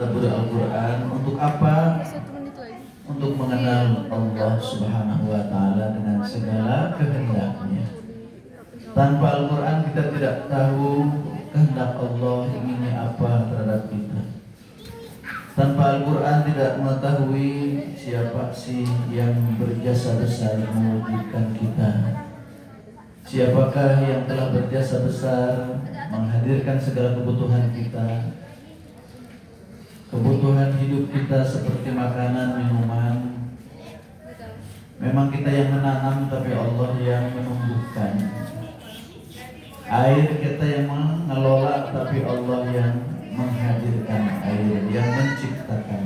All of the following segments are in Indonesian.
Al-Quran untuk apa? Untuk mengenal Allah Subhanahu wa Ta'ala dengan segala kehendaknya. Tanpa Al-Quran kita tidak tahu kehendak Allah inginnya apa terhadap kita. Tanpa Al-Quran tidak mengetahui siapa sih yang berjasa besar mewujudkan kita. Siapakah yang telah berjasa besar menghadirkan segala kebutuhan kita, kebutuhan hidup kita seperti makanan, minuman. Memang kita yang menanam, tapi Allah yang menumbuhkan. Air kita yang mengelola, tapi Allah yang menghadirkan air, yang menciptakan.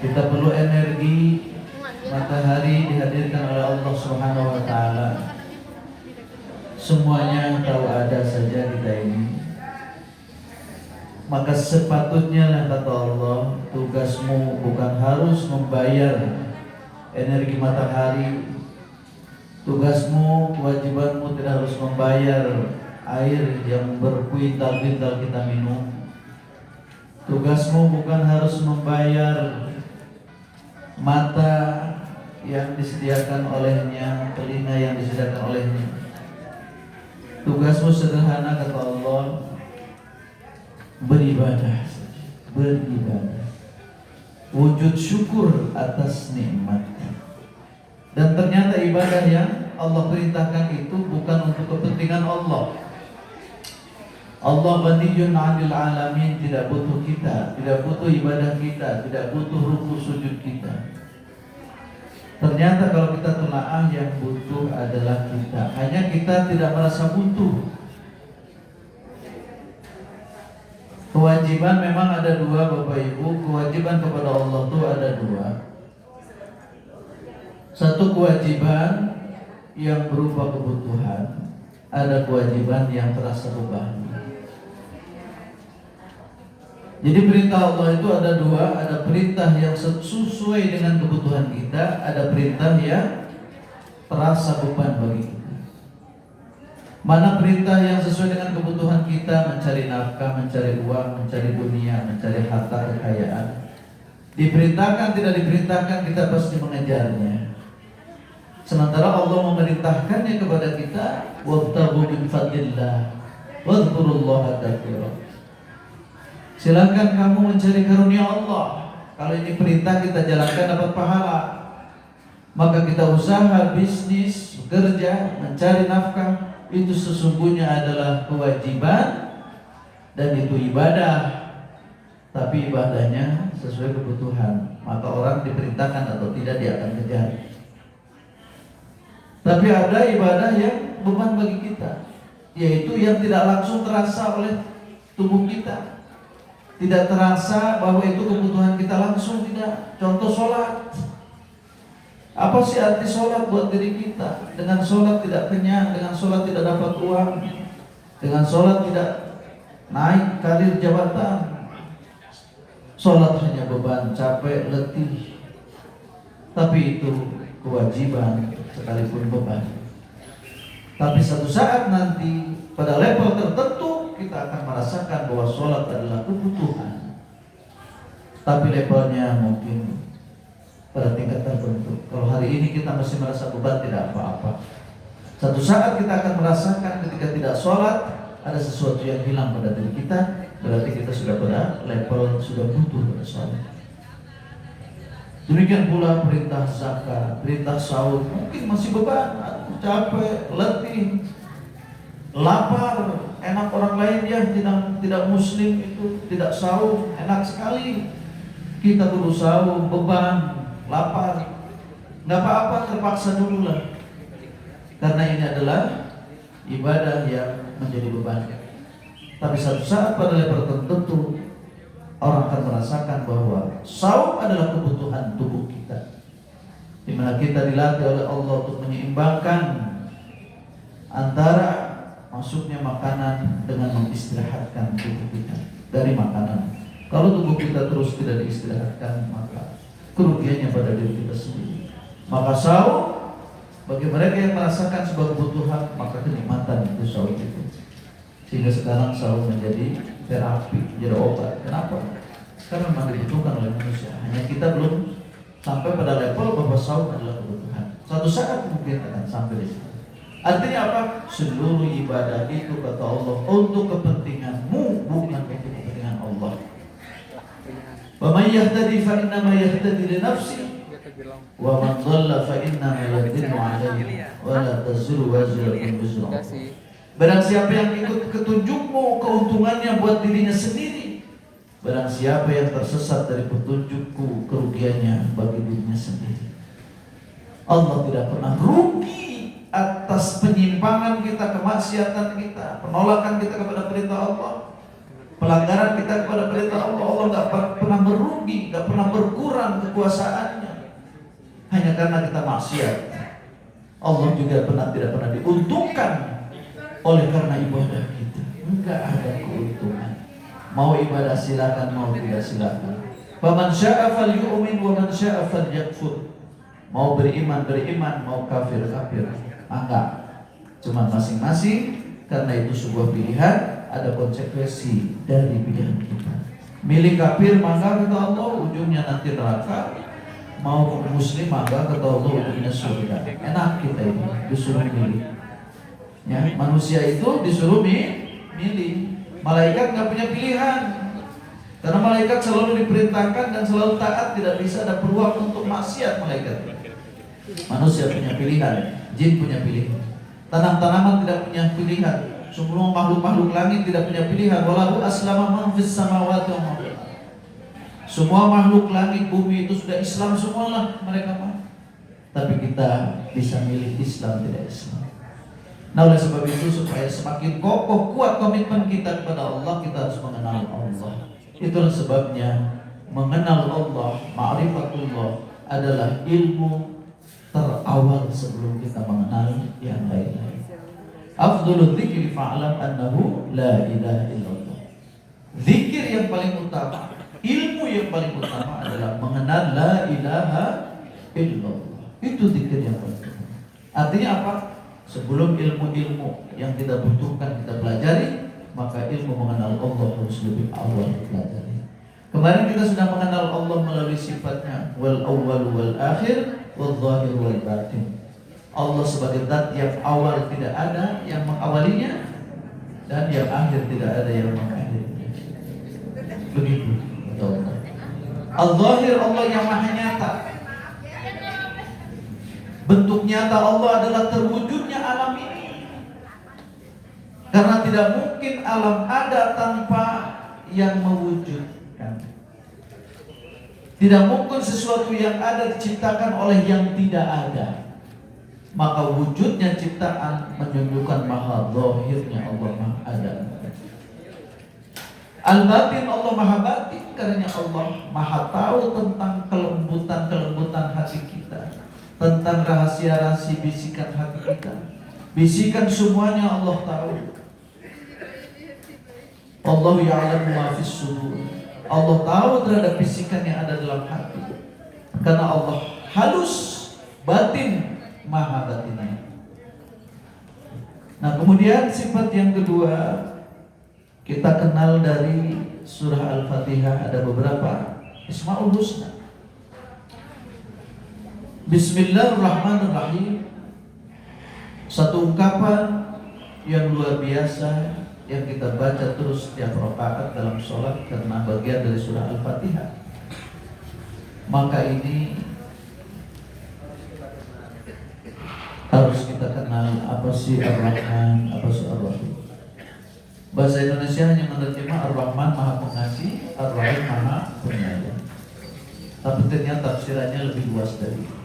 Kita perlu energi. Matahari dihadirkan oleh Allah Subhanahu wa Ta'ala. Semuanya tahu ada saja kita ini. Maka sepatutnya lah kata Allah, tugasmu bukan harus membayar energi matahari. Tugasmu, kewajibanmu tidak harus membayar air yang berkuintal-kuintal kita minum. Tugasmu bukan harus membayar mata yang disediakan olehnya, telinga yang disediakan olehnya. Tugasmu sederhana kata Allah, beribadah, beribadah, wujud syukur atas nikmat. Dan ternyata ibadah yang Allah perintahkan itu bukan untuk kepentingan Allah. Allah ghaniyun 'anil alamin, tidak butuh kita, tidak butuh ibadah kita, tidak butuh ruku sujud kita. Ternyata kalau kita telaah, yang butuh adalah kita. Hanya kita tidak merasa butuh. Kewajiban memang ada dua, Bapak Ibu. Kewajiban kepada Allah itu ada dua. Satu kewajiban yang berupa kebutuhan, ada kewajiban yang terasa beban. Jadi perintah Allah itu ada dua, ada perintah yang sesuai dengan kebutuhan kita, ada perintah yang terasa beban bagi kita. Mana perintah yang sesuai dengan kebutuhan kita, mencari nafkah, mencari uang, mencari dunia, mencari harta kekayaan, diperintahkan tidak diperintahkan kita pasti mengejarnya. Sementara Allah memerintahkannya kepada kita, wabtaghu min fadlillah wadhkurullaha katsiran. Silakan kamu mencari karunia Allah. Kalau ini perintah kita jalankan dapat pahala. Maka kita usaha, bisnis, bekerja, mencari nafkah, itu sesungguhnya adalah kewajiban dan itu ibadah. Tapi ibadahnya sesuai kebutuhan. Maka orang diperintahkan atau tidak dia akan kejar. Tapi ada ibadah yang beban bagi kita, yaitu yang tidak langsung terasa oleh tubuh kita. Tidak terasa bahwa itu kebutuhan kita langsung, tidak. Contoh sholat. Apa sih arti sholat buat diri kita? Dengan sholat tidak kenyang, dengan sholat tidak dapat uang, dengan sholat tidak naik karir jabatan. Sholat hanya beban, capek, letih. Tapi itu kewajiban sekalipun beban. Tapi satu saat nanti pada level tertentu kita akan merasakan bahwa sholat adalah kebutuhan. Tapi levelnya mungkin pada tingkat tertentu. Kalau hari ini kita masih merasa beban, tidak apa-apa. Satu saat kita akan merasakan ketika tidak sholat ada sesuatu yang hilang pada diri kita. Berarti kita sudah pada level sudah butuh pada sholat. Demikian pula perintah zakat, perintah sahur, mungkin masih beban, capek, letih, lapar. Enak orang lain yang tidak muslim itu tidak sahur, enak sekali. Kita berusaha beban, lapar, nggak apa-apa, terpaksa dulu lah. Karena ini adalah ibadah yang menjadi beban. Tapi satu saat pada level tertentu orang akan merasakan bahwa saum adalah kebutuhan tubuh kita, di mana kita dilatih oleh Allah untuk menyeimbangkan antara masuknya makanan dengan mengistirahatkan tubuh kita dari makanan. Kalau tubuh kita terus tidak diistirahatkan, maka kerugiannya pada diri kita sendiri. Maka saum bagi mereka yang merasakan sebuah kebutuhan, maka kenikmatan itu saum itu. Sehingga sekarang saum menjadi terapi, jadi obat. Kenapa? Karena memang dibutuhkan oleh manusia. Hanya kita belum sampai pada level bahwa saum adalah kebutuhan. Suatu saat mungkin akan sampai di situ. Artinya apa? Seluruh ibadah itu kata Allah untuk kepentinganmu, bukan untuk kepentingan Allah. Wa may yahtadi fa innama yahtadi li nafsi wa man dhalla fa innama yadhillu 'alaihi wa la taziru waziratun wizra. Barang siapa yang ikut ketunjukmu, keuntungannya buat dirinya sendiri. Barang siapa yang tersesat dari petunjukku, kerugiannya bagi dirinya sendiri. Allah tidak pernah rugi atas penyimpangan kita, kemaksiatan kita, penolakan kita kepada perintah Allah, pelanggaran kita kepada perintah Allah. Allah nggak pernah merugi, nggak pernah berkurang kekuasaannya hanya karena kita maksiat. Allah juga tidak pernah diuntungkan oleh karena ibadah kita. Enggak ada keuntungan. Mau ibadah silakan, mau tidak silakan. Faman syaa falyu'min wa man syaa falyakfur. Mau beriman, mau kafir. Enggak. Cuma masing-masing, karena itu sebuah pilihan, ada konsekuensi dari pilihan kita. Milih kafir, maka kata Allah ujungnya nanti neraka. Mau muslim, maka kata Allah ujungnya surga. Enak kita ini disuruh milih. Ya, manusia itu disuruh milih. Malaikat nggak punya pilihan. Karena malaikat selalu diperintahkan dan selalu taat, tidak bisa ada peluang untuk maksiat malaikat. Manusia punya pilihan, jin punya pilihan, tanam-tanaman tidak punya pilihan, semua makhluk-makhluk langit tidak punya pilihan. Walahu aslama man fis samawati wa man fil ardh. Semua makhluk langit bumi itu sudah Islam semualah mereka mah. Tapi kita bisa milih Islam, tidak Islam. Nah, oleh sebab itu supaya semakin kokoh kuat komitmen kita kepada Allah, kita harus mengenal Allah. Itulah sebabnya mengenal Allah, ma'rifatullah adalah ilmu terawal sebelum kita mengenal yang lain-lain. Afdhalul dzikri fa'lam annahu la ilaha illallah. Zikir yang paling utama, ilmu yang paling utama adalah mengenal la ilaha illallah. Itu zikir yang paling utama. Artinya apa? Sebelum ilmu-ilmu yang kita butuhkan kita pelajari, maka ilmu mengenal Allah harus lebih awal dipelajari. Kemarin kita sudah mengenal Allah melalui sifatnya wal awwal wal akhir wal zahir wal batin. Allah sebagai zat yang awal tidak ada yang mengawalinya, dan yang akhir tidak ada yang mengakhirinya. Begitu Allah. Al-Zahir Allah yang maha nyata. Bentuk nyata Allah adalah terwujudnya alam ini. Karena tidak mungkin alam ada tanpa yang mewujudkan. Tidak mungkin sesuatu yang ada diciptakan oleh yang tidak ada. Maka wujudnya ciptaan menunjukkan maha zahirnya Allah maha ada. Al-batin Allah maha batin, karena Allah maha tahu tentang kelembutan hati kita, tentang rahasia-rahasia bisikan hati kita. Bisikan semuanya Allah tahu. Allah ya'lamu ma fis sudur. Allah tahu terhadap bisikan yang ada dalam hati. Karena Allah halus, batin, maha batinnya. Nah, kemudian sifat yang kedua kita kenal dari surah Al-Fatihah, ada beberapa Ismaul Husna. Bismillahirrahmanirrahim. Satu ungkapan yang luar biasa yang kita baca terus setiap rakaat dalam sholat karena bagian dari surah Al-Fatihah. Maka ini harus kita kenal apa sih Ar-Rahman, apa sih Ar-Rahim. Bahasa Indonesia hanya menerjemah Ar-Rahman maha pengasih, Ar-Rahim maha penyayang. Tapi ternyata tafsirannya lebih luas dari itu.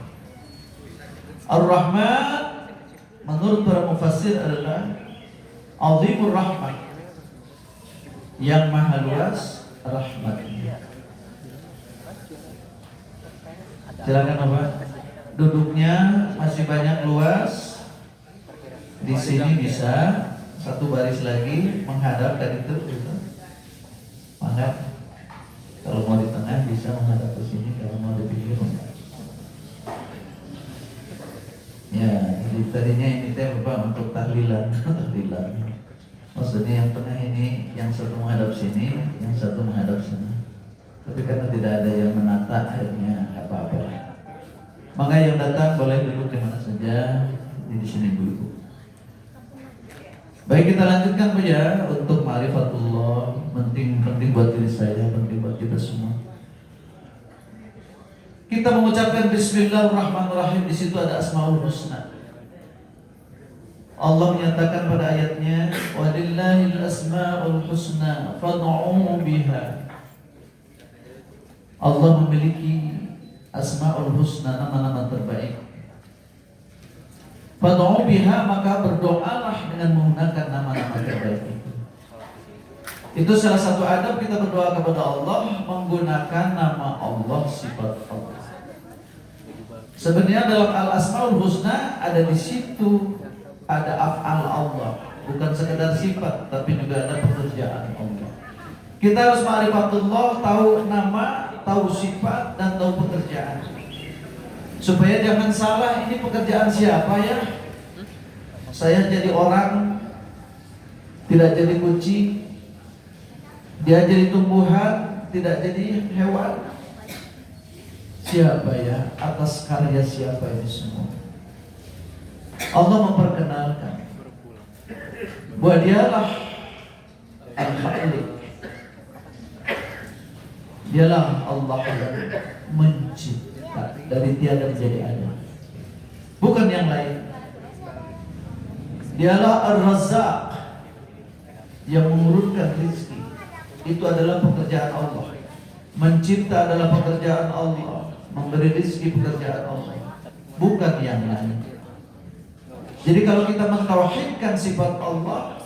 Ar-Rahman menurut para mufassir adalah Azimur Rahmat, yang maha luas rahmatnya. Silakan apa? Duduknya masih banyak luas. Di sini bisa satu baris lagi menghadap dari itu. Maka kalau mau di tengah bisa menghadap ke sini, kalau mau di pinggir menghadap. Ya, jadi tadinya ini teh Bapak untuk tahlilan. Maksudnya yang tengah ini, yang satu menghadap sini, yang satu menghadap sana. Tapi karena tidak ada yang menata, akhirnya apa-apa. Maka yang datang boleh duduk di mana saja, di sini dulu. Baik, kita lanjutkan Bu ya untuk ma'rifatullah. Penting buat diri saya, penting buat kita semua. Kita mengucapkan Bismillahirrahmanirrahim. Di situ ada Asmaul Husna. Allah menyatakan pada ayatnya, walillahil asmaul husna fad'uhu biha. Allah memiliki asmaul husna, nama-nama terbaik. Fad'uhu biha, maka berdoalah dengan menggunakan nama-nama terbaik itu. Itu salah satu adab kita berdoa kepada Allah, menggunakan nama Allah, sifat Allah. Sebenarnya dalam al-asmaul husna ada di situ ada af'al Allah, bukan sekedar sifat, tapi juga ada pekerjaan Allah. Kita harus ma'rifatullah, tahu nama, tahu sifat, dan tahu pekerjaan. Supaya jangan salah, ini pekerjaan siapa ya? Saya jadi orang, tidak jadi kucing. Dia jadi tumbuhan, tidak jadi hewan. Siapa ya? Atas karya siapa ini semua? Allah memperkenalkan bahwa dialah Al-Khaliq. Dialah Allah yang mencipta dari tiada menjadi ada, bukan yang lain. Dialah Ar-Razzaq yang mengurutkan rezeki. Itu adalah pekerjaan Allah. Mencipta adalah pekerjaan Allah, memberi rezeki pekerjaan Allah, bukan yang lain. Jadi kalau kita mentauhidkan sifat Allah,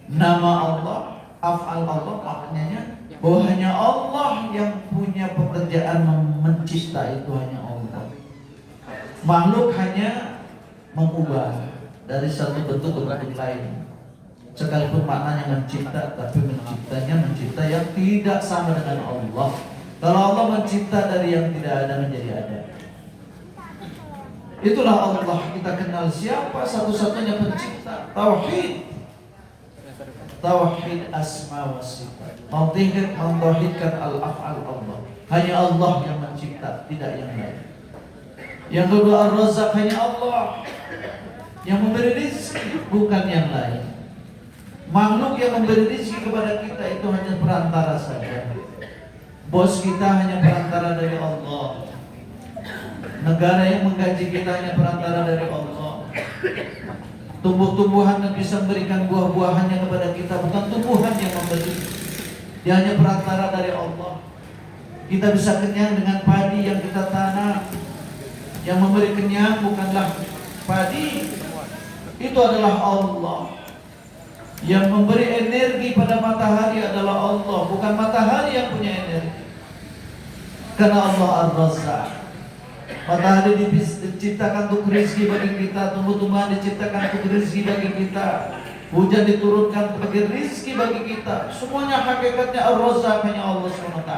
nama Allah, af'al Allah, maknanya bahwa hanya Allah yang punya pekerjaan mencipta, itu hanya Allah. Makhluk hanya mengubah dari satu bentuk ke bentuk lain. Sekalipun maknanya mencipta, tapi mencipta yang tidak sama dengan Allah. Kalau Allah mencipta dari yang tidak ada menjadi ada. Itulah Allah, kita kenal siapa satu-satunya pencipta. Tauhid asma wa sifat. Mentauhidkan al-af'al Allah. Hanya Allah yang mencipta, tidak yang lain. Yang kedua, Ar-Razzaq, hanya Allah yang memberi rezeki, bukan yang lain. Makhluk yang memberi rezeki kepada kita itu hanya perantara saja. Bos kita hanya perantara dari Allah. Negara yang menggaji kita hanya perantara dari Allah. Tumbuh-tumbuhan yang bisa memberikan buah-buahannya kepada kita, bukan tumbuhan yang memberi. Dia hanya perantara dari Allah. Kita bisa kenyang dengan padi yang kita tanam. Yang memberi kenyang bukanlah padi, itu adalah Allah. Yang memberi energi pada matahari adalah Allah, bukan matahari yang punya energi. Karena Allah Ar-Razzaq. Matahari diciptakan untuk rezeki bagi kita, tumbuh-tumbuhan diciptakan untuk rezeki bagi kita, hujan diturunkan sebagai rezeki bagi kita. Semuanya hakikatnya Ar-Razzaq, hanya Allah SWT.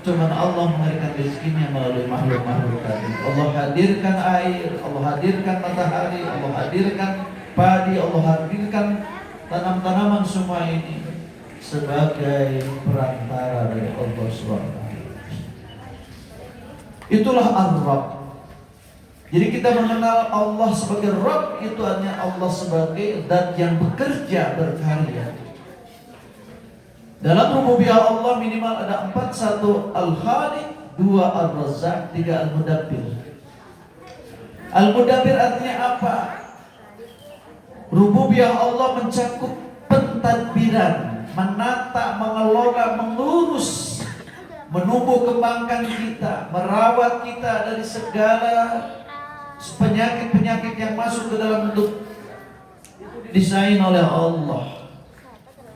Cuman Allah memberikan rezekinya melalui makhluk-makhluk tadi. Allah hadirkan air, Allah hadirkan matahari, Allah hadirkan padi, Allah hadirkan tanam-tanaman, semua ini sebagai perantara dari Allah SWT. Itulah Ar-Rabb. Jadi kita mengenal Allah sebagai Rabb, itu hanya Allah sebagai zat yang bekerja, berkarya. Dalam rububiyah Allah minimal ada 4. 1 Al-Khaliq, 2 Ar-Razzaq, 3 Al-Mudabbir. Al-Mudabbir artinya apa? Rububiyah Allah mencakup pentadbiran, menata, mengelola, mengurus, menumbuh kembangkan kita, merawat kita dari segala penyakit-penyakit yang masuk ke dalam bentuk desain oleh Allah.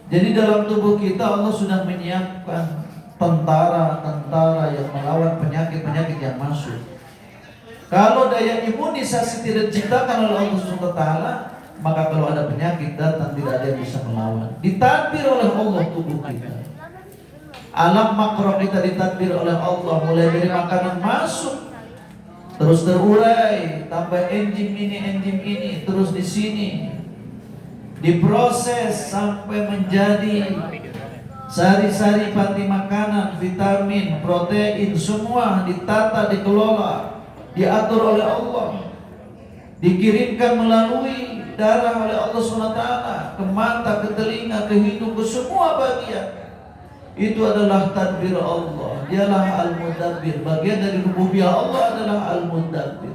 Jadi dalam tubuh kita Allah sudah menyiapkan tentara-tentara yang melawan penyakit-penyakit yang masuk. Kalau daya imunisasi tidak diciptakan oleh Allah SWT, maka kalau ada penyakit datang tidak ada yang bisa melawan. Ditadbir oleh Allah tubuh kita. Alam makro kita ditadbir oleh Allah, mulai dari makanan masuk terus terurai, tambah enzim ini, terus di sini diproses sampai menjadi sari-sari pati makanan, vitamin, protein, semua ditata, dikelola, diatur oleh Allah, dikirimkan melalui darah oleh Allah SWT ke mata, ke telinga, ke hidung, ke semua bagian. Itu adalah tadbir Allah. Dialah Al-Mudabbir. Bagian dari rububiyah Allah adalah Al-Mudabbir.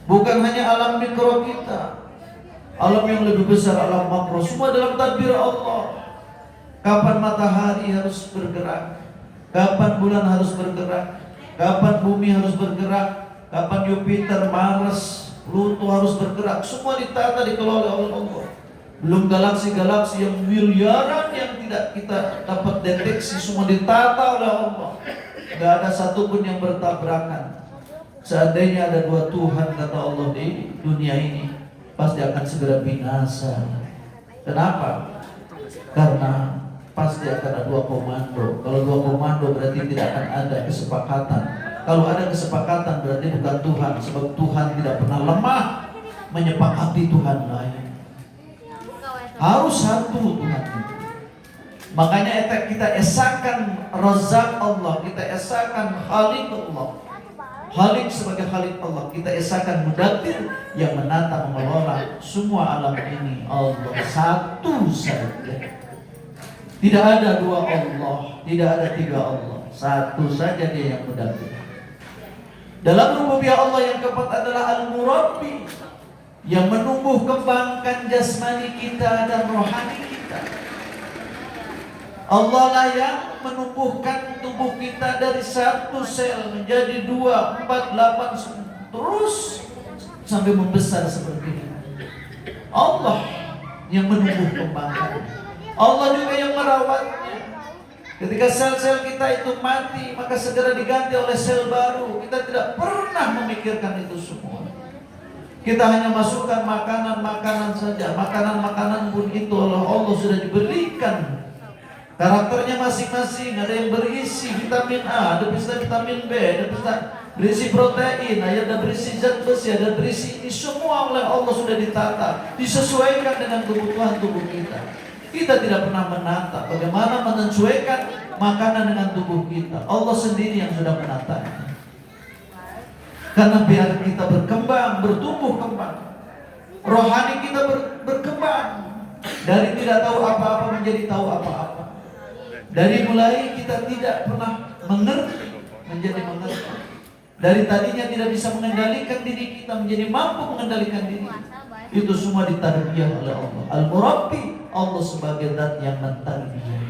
Bukan hanya alam mikro kita, alam yang lebih besar, alam makro, semua dalam tadbir Allah. Kapan matahari harus bergerak, kapan bulan harus bergerak, kapan bumi harus bergerak, kapan Jupiter, Mars, Pluto harus bergerak, semua ditata, dikelola oleh Allah. Belum galaksi-galaksi yang miliaran yang tidak kita dapat deteksi, semua ditata oleh Allah. Gak ada satupun yang bertabrakan. Seandainya ada dua Tuhan, kata Allah, di dunia ini, pasti akan segera binasa. Kenapa? Karena pasti akan ada dua komando. Kalau dua komando berarti tidak akan ada kesepakatan. Kalau ada kesepakatan berarti bukan Tuhan, sebab Tuhan tidak pernah lemah menyepakati Tuhan lain. Harus satu Tuhan itu. Makanya kita esakan Razak Allah, kita esakan Khaliq Allah. Khaliq sebagai Khaliq Allah, kita esakan Mudabbir yang menata, mengelola semua alam ini. Allah satu saja. Tidak ada dua Allah, tidak ada tiga Allah. Satu saja Dia yang Mudabbir. Dalam rububiyah Allah yang keempat adalah Al-Murabbi, yang menumbuh kembangkan jasmani kita dan rohani kita. Allah lah yang menumbuhkan tubuh kita dari satu sel menjadi 2, 4, 8 terus sampai membesar seperti ini. Allah yang menumbuh kembangkan. Allah juga yang merawatnya. Ketika sel-sel kita itu mati, maka segera diganti oleh sel baru. Kita tidak pernah memikirkan itu semua. Kita hanya masukkan makanan-makanan saja. Makanan-makanan pun itu oleh Allah sudah diberikan karakternya masing-masing. Ada yang berisi vitamin A, ada vitamin B, ada berisi protein, ada berisi zat besi, ada berisi ini. Semua oleh Allah sudah ditata, disesuaikan dengan kebutuhan tubuh kita. Kita tidak pernah menata bagaimana menyesuaikan makanan dengan tubuh kita. Allah sendiri yang sudah menatanya. Karena biar kita berkembang, bertumbuh kembang, rohani kita berkembang dari tidak tahu apa-apa menjadi tahu apa-apa. Dari mulai kita tidak pernah mengerti menjadi mengerti. Dari tadinya tidak bisa mengendalikan diri kita menjadi mampu mengendalikan diri. Itu semua ditarbiyah oleh Allah. Al-Murabbi, Allah sebagai zat yang mentarbiyah.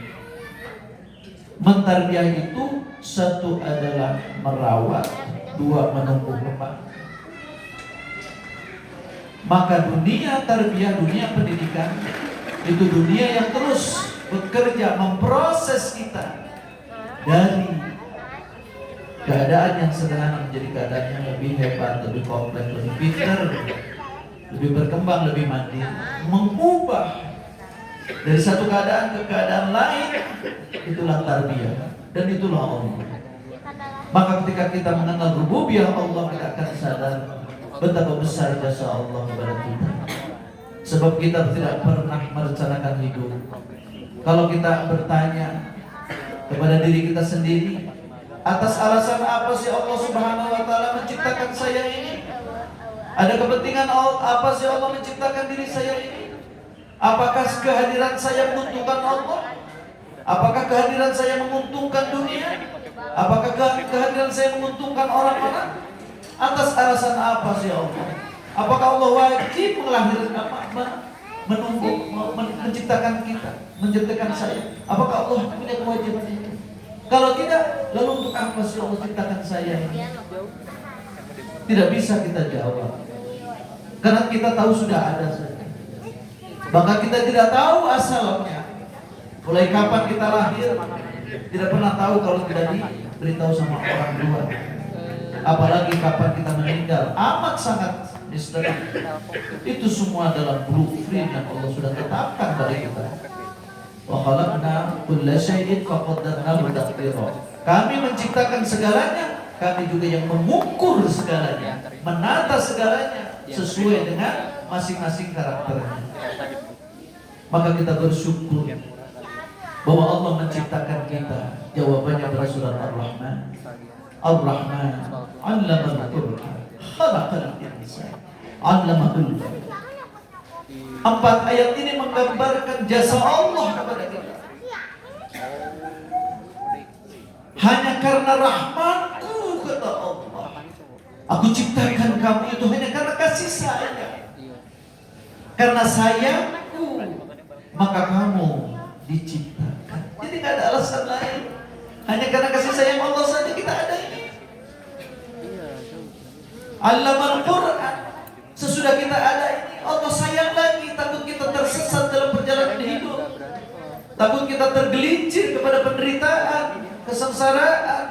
Mentarbiyah itu satu adalah merawat, dua menumbuh kembang. Maka dunia tarbiyah, dunia pendidikan itu dunia yang terus bekerja memproses kita dari keadaan yang sederhana menjadi keadaan yang lebih hebat, lebih kompleks, lebih pintar, lebih berkembang, lebih mandiri, mengubah dari satu keadaan ke keadaan lain. Itulah tarbiyah dan itulah Allah. Maka ketika kita mengenal rububiyah Allah, kita akan sadar betapa besar jasa Allah kepada kita. Sebab kita tidak pernah merencanakan hidup. Kalau kita bertanya kepada diri kita sendiri, atas alasan apa sih Allah Subhanahu wa Ta'ala menciptakan saya ini? Ada kepentingan apa sih Allah menciptakan diri saya ini? Apakah kehadiran saya menguntungkan Allah? Apakah kehadiran saya menguntungkan dunia? Apakah kehadiran saya menguntungkan orang-orang? Atas alasan apa sih Allah? Apakah Allah wajib melahirkan, menciptakan kita, menciptakan saya? Apakah Allah punya kewajiban itu? Kalau tidak, lalu untuk apa sih Allah ciptakan saya ini? Tidak bisa kita jawab, karena kita tahu sudah ada saja. Bahkan kita tidak tahu asalnya. Mulai kapan kita lahir, tidak pernah tahu kalau tidak diberitahu sama orang tua. Apalagi kapan kita meninggal, amat sangat misteri. Itu semua dalam blueprint yang Allah sudah tetapkan dari kita. Wa khalaqna kulla syai'in faqaddarnahu taqdira. Kami menciptakan segalanya, kami juga yang mengukur segalanya, menata segalanya sesuai dengan masing-masing karakternya. maka kita bersyukur bahwa Allah menciptakan kita. Jawabannya pada surat Ar-Rahman. Ar-Rahman 'allamal Qur'an, khalaqal insana, 'allamahul bayan. 4 ayat ini menggambarkan jasa Allah kepada kita. Hanya karena rahmatku, kata Allah, aku ciptakan kamu itu hanya karena kasih sayang. Karena sayangku, maka kamu diciptakan. Jadi tidak ada alasan lain. Hanya karena kasih sayang Allah saja kita ada ini. Allamal Qur'an. Sesudah kita ada ini, Allah sayang lagi. Takut kita tersesat dalam perjalanan hidup. Takut kita tergelincir kepada penderitaan, kesengsaraan,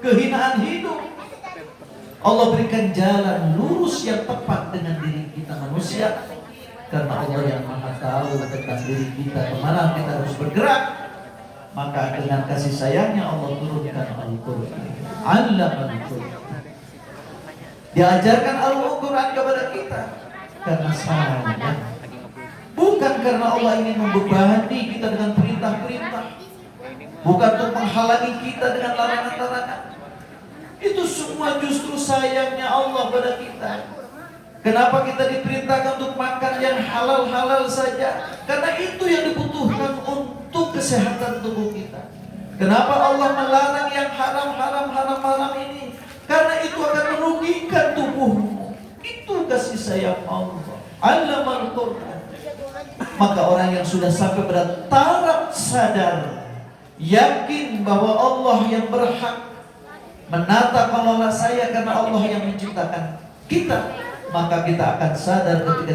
kehinaan hidup. Allah berikan jalan lurus yang tepat dengan diri kita manusia. Karena Allah yang Maha tahu tentang diri kita, kemana kita harus bergerak. Maka dengan kasih sayangnya Allah turunkan Al-Quran. Allamal Quran. Diajarkan Al-Quran kepada kita karena sayang. Bukan karena Allah ingin membebani kita dengan perintah-perintah. Bukan untuk menghalangi kita dengan larangan-larangan. Itu semua justru sayangnya Allah pada kita. Kenapa kita diperintahkan untuk makan yang halal-halal saja? Karena itu yang dibutuhkan untuk kesehatan tubuh kita. Kenapa Allah melarang yang haram ini? Karena itu akan merugikan tubuhmu. Itu kasih sayang Allah. Allamal Quran. Maka orang yang sudah sampai pada taraf sadar, yakin bahwa Allah yang berhak menata kelola saya karena Allah yang menciptakan kita, maka kita akan sadar ketika